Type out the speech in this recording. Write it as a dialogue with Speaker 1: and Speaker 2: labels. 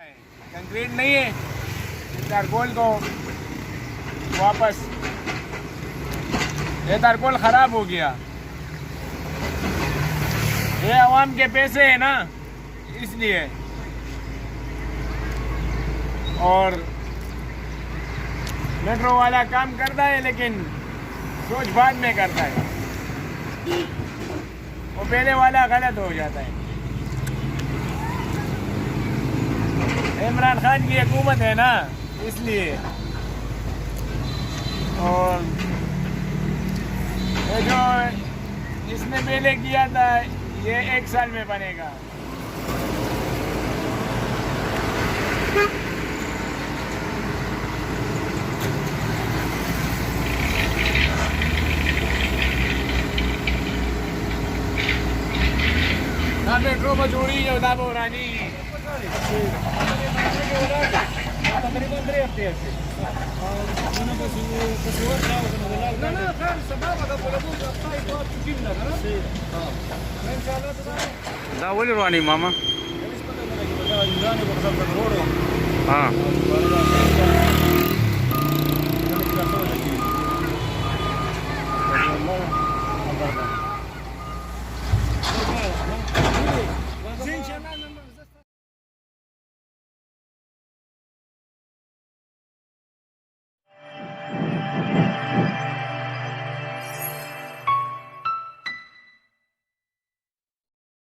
Speaker 1: कंक्रीट नहीं है, तारकोल को वापस, ये तारकोल ख़राब हो गया। ये आवाम के पैसे है ना, इसलिए। और मेट्रो वाला काम करता है लेकिन सोच बाद में करता है, वो पहले वाला गलत हो जाता है। इमरान खान की हुकूमत है ना, इसलिए। और ये जो इसने पहले किया था, ये 1 साल में बनेगा। मेट्रो मजूरी योदा बोरानी
Speaker 2: تقريبا 3 हफ्ते ऐसे انا بس تصور لا لا لا خالص سبابه ده ولا بد الطايف ده تجينا ان شاء الله
Speaker 3: دا ولې رواني ماما؟
Speaker 2: بالنسبه لنا